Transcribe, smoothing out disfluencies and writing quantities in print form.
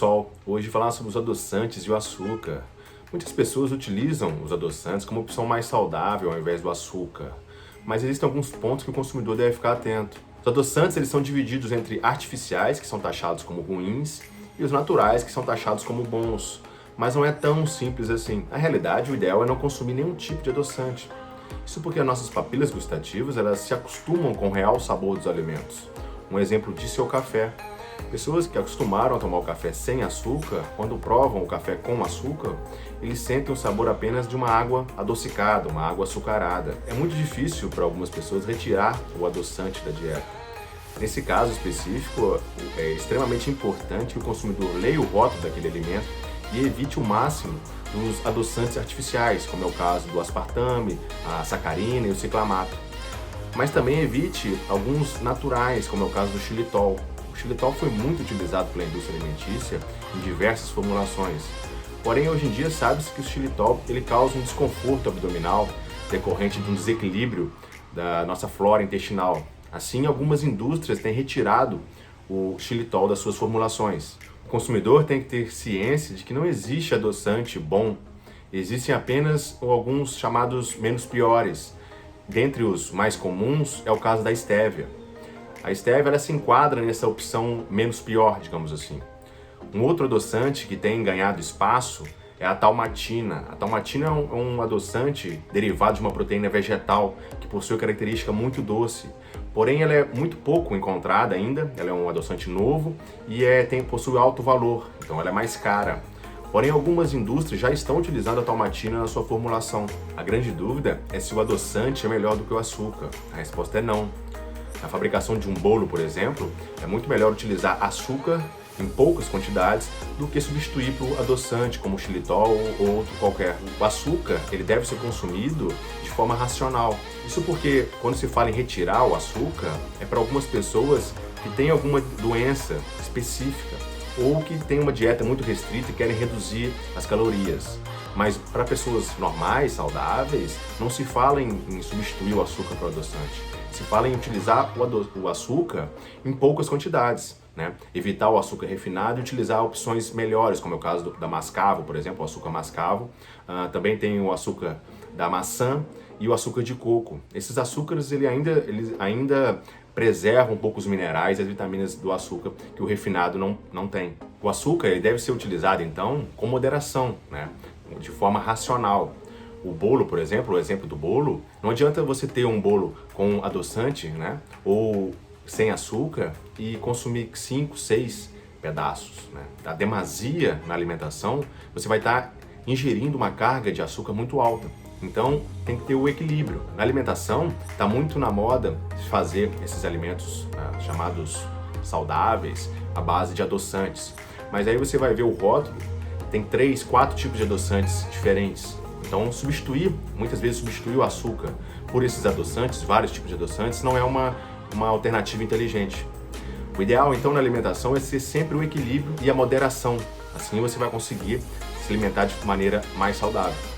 pessoal, hoje falar sobre os adoçantes e o açúcar. Muitas pessoas utilizam os adoçantes como opção mais saudável ao invés do açúcar, mas existem alguns pontos que o consumidor deve ficar atento. Os adoçantes eles são divididos entre artificiais, que são taxados como ruins, e os naturais, que são taxados como bons, mas não é tão simples assim. Na realidade, o ideal é não consumir nenhum tipo de adoçante. Isso porque as nossas papilas gustativas elas se acostumam com o real sabor dos alimentos. Um exemplo disso é o café. Pessoas que acostumaram a tomar o café sem açúcar, quando provam o café com açúcar, eles sentem o sabor apenas de uma água adocicada, uma água açucarada. É muito difícil para algumas pessoas retirar o adoçante da dieta. Nesse caso específico, é extremamente importante que o consumidor leia o rótulo daquele alimento e evite o máximo dos adoçantes artificiais, como é o caso do aspartame, a sacarina e o ciclamato. Mas também evite alguns naturais, como é o caso do xilitol. O xilitol foi muito utilizado pela indústria alimentícia em diversas formulações. Porém, hoje em dia sabe-se que o xilitol ele causa um desconforto abdominal decorrente de um desequilíbrio da nossa flora intestinal. Assim, algumas indústrias têm retirado o xilitol das suas formulações. O consumidor tem que ter ciência de que não existe adoçante bom, existem apenas alguns chamados menos piores. Dentre os mais comuns é o caso da estévia. A estévia ela se enquadra nessa opção menos pior, digamos assim. Um outro adoçante que tem ganhado espaço é a talmatina. A talmatina é um adoçante derivado de uma proteína vegetal que possui característica muito doce. Porém, ela é muito pouco encontrada ainda, ela é um adoçante novo e possui alto valor, então ela é mais cara. Porém, algumas indústrias já estão utilizando a talmatina na sua formulação. A grande dúvida é se o adoçante é melhor do que o açúcar. A resposta é não. Na fabricação de um bolo, por exemplo, é muito melhor utilizar açúcar em poucas quantidades do que substituir por adoçante como xilitol ou outro qualquer. O açúcar ele deve ser consumido de forma racional. Isso porque quando se fala em retirar o açúcar, é para algumas pessoas que têm alguma doença específica ou que têm uma dieta muito restrita e querem reduzir as calorias. Mas para pessoas normais, saudáveis, não se fala em substituir o açúcar por adoçante. Se fala em utilizar o açúcar em poucas quantidades, né? Evitar o açúcar refinado e utilizar opções melhores, como é o caso da mascavo, por exemplo, o açúcar mascavo. Também tem o açúcar da maçã e o açúcar de coco. Esses açúcares eles ainda preservam um pouco os minerais e as vitaminas do açúcar que o refinado não tem. O açúcar ele deve ser utilizado, então, com moderação, né? De forma racional. O bolo, por exemplo, o exemplo do bolo, não adianta você ter um bolo com adoçante, né? Ou sem açúcar e consumir 5, 6 pedaços, né? A demasia na alimentação, você vai estar ingerindo uma carga de açúcar muito alta. Então, tem que ter o equilíbrio. Na alimentação, está muito na moda fazer esses alimentos chamados saudáveis, à base de adoçantes. Mas aí você vai ver o rótulo, tem 3, 4 tipos de adoçantes diferentes. Então, muitas vezes substituir o açúcar por esses adoçantes, vários tipos de adoçantes, não é uma alternativa inteligente. O ideal, então, na alimentação é ser sempre o equilíbrio e a moderação. Assim você vai conseguir se alimentar de maneira mais saudável.